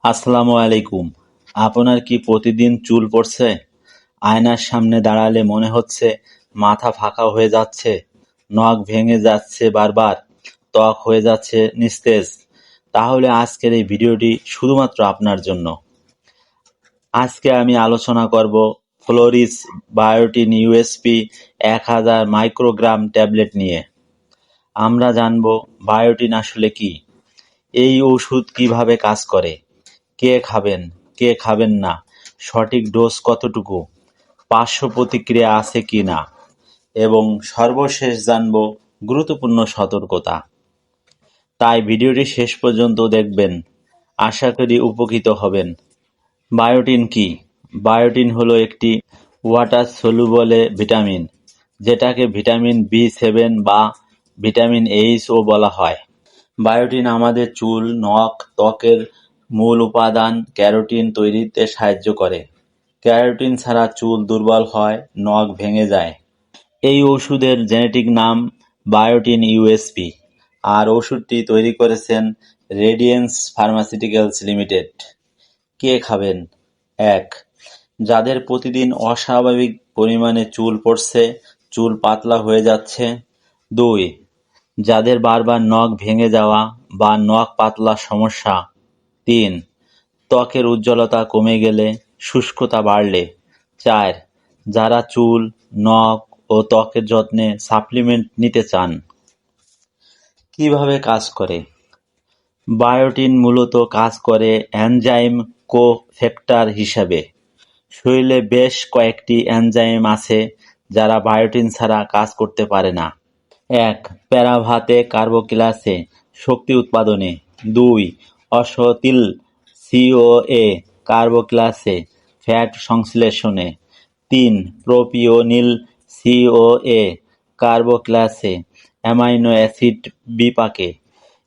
আসসালামু আলাইকুম। আপনার কি প্রতিদিন চুল পড়ছে? আয়নার সামনে দাঁড়ালে মনে হচ্ছে মাথা ফাঁকা হয়ে যাচ্ছে, নখ ভেঙে যাচ্ছে বারবার, ত্বক হয়ে যাচ্ছে নিস্তেজ? তাহলে আজকের এই ভিডিওটি শুধুমাত্র আপনার জন্য। আজকে আমি আলোচনা করব ফ্লোরিস বায়োটিন ইউএসপি 1000 মাইক্রোগ্রাম ট্যাবলেট নিয়ে। আমরা জানব বায়োটিন আসলে কি, এই ওষুধ কিভাবে কাজ করে, কে খাবেন কে খাবেন না, সঠিক ডোজ কতটুকু, পার্শ্ব প্রতিক্রিয়া আছে কি না, এবং সর্বশেষ জানব গুরুত্বপূর্ণ সতর্কতা। তাই ভিডিওটি শেষ পর্যন্ত দেখবেন, আশা করি উপকৃত হবেন। বায়োটিন কি? বায়োটিন হলো একটি ওয়াটার সলুবলে ভিটামিন, যেটাকে ভিটামিন বি7 বা ভিটামিন এইচও বলা হয়। বায়োটিন আমাদের চুল, নখ, ত্বকের মূল উপাদান ক্যারোটিন তৈরিতে সাহায্য করে। ক্যারোটিন ছাড়া চুল দুর্বল হয়, নখ ভেঙে যায়। এই ওষুধের জেনেটিক নাম বায়োটিন ইউএসপি, আর ওষুধটি তৈরি করেছেন রেডিয়েন্স ফার্মাসিউটিক্যালস লিমিটেড। কে খাবেন? ১. যাদের প্রতিদিন অস্বাভাবিক পরিমাণে চুল পড়ছে, চুল পাতলা হয়ে যাচ্ছে। ২. যাদের বারবার নখ ভেঙে যাওয়া বা নখ পাতলা সমস্যা। ৩. ত্বকের উজ্জ্বলতা কমে গেলে, শুষ্কতা বাড়লে। ৪. যারা চুল, নখ ও ত্বকের যত্নে সাপ্লিমেন্ট নিতে চান। কিভাবে কাজ করে? বায়োটিন মূলত কাজ করে এনজাইম কোফ্যাক্টর হিসাবে। শরীরে বেশ কয়েকটি এনজাইম আছে যারা বায়োটিন ছাড়া কাজ করতে পারে না। ১. প্যারাভাতে কার্বোক্সিলেজে শক্তি উৎপাদনে। ২. অসতিল সিওএ কার্বোক্সিলেজে ফ্যাট সংশ্লেষণে। ৩. প্রোপিওনিল সিওএ কার্বোক্সিলেজে অ্যামাইনো অ্যাসিড বিপাকে।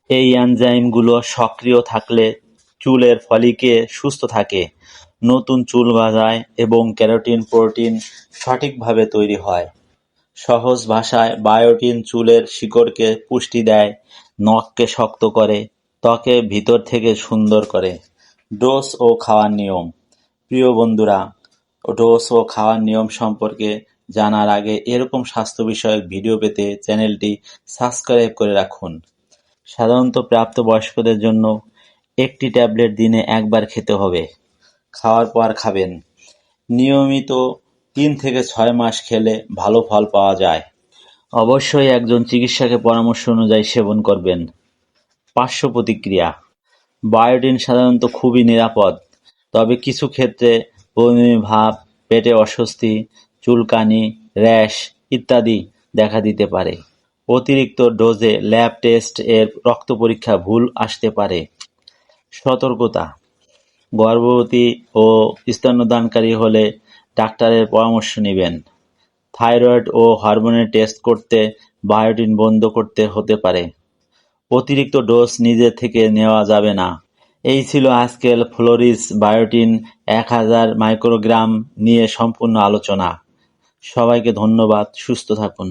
এই এনজাইমগুলো সক্রিয় থাকলে চুলের ফলিকে সুস্থ থাকে, নতুন চুল গজায় এবং কেরাটিন প্রোটিন সঠিকভাবে তৈরি হয়। সহজ ভাষায়, বায়োটিন চুলের শিকড়কে পুষ্টি দেয়, নখকে শক্ত করে, ত্বকে ভিতর থেকে সুন্দর করে। ডোজ ও খাওয়ার নিয়ম। প্রিয় বন্ধুরা, ডোজ ও খাওয়ার নিয়ম সম্পর্কে জানার আগে এরকম স্বাস্থ্য বিষয়ক ভিডিও পেতে চ্যানেলটি সাবস্ক্রাইব করে রাখুন। সাধারণত প্রাপ্তবয়স্কদের জন্য একটি ট্যাবলেট দিনে একবার খেতে হবে। খাওয়ার পর খাবেন। নিয়মিত ৩ থেকে ৬ মাস খেলে ভালো ফল পাওয়া যায়। অবশ্যই একজন চিকিৎসকের পরামর্শ অনুযায়ী সেবন করবেন। পার্শ্ব প্রতিক্রিয়া। বায়োটিন সাধারণত খুবই নিরাপদ, তবে কিছু ক্ষেত্রে বমি ভাব, পেটে অস্বস্তি, চুলকানি, র্যাশ ইত্যাদি দেখা দিতে পারে। অতিরিক্ত ডোজে ল্যাব টেস্ট এর রক্ত পরীক্ষা ভুল আসতে পারে। সতর্কতা। গর্ভবতী ও স্তন্যদানকারী হলে ডাক্তারের পরামর্শ নেবেন। থাইরয়েড ও হরমোনের টেস্ট করতে বায়োটিন বন্ধ করতে হতে পারে। অতিরিক্ত ডোজ নিজে থেকে নেওয়া যাবে না। এই ছিল আজকের ফ্লোরিস বায়োটিন 1000 মাইক্রোগ্রাম নিয়ে সম্পূর্ণ আলোচনা। সবাইকে ধন্যবাদ। সুস্থ থাকুন।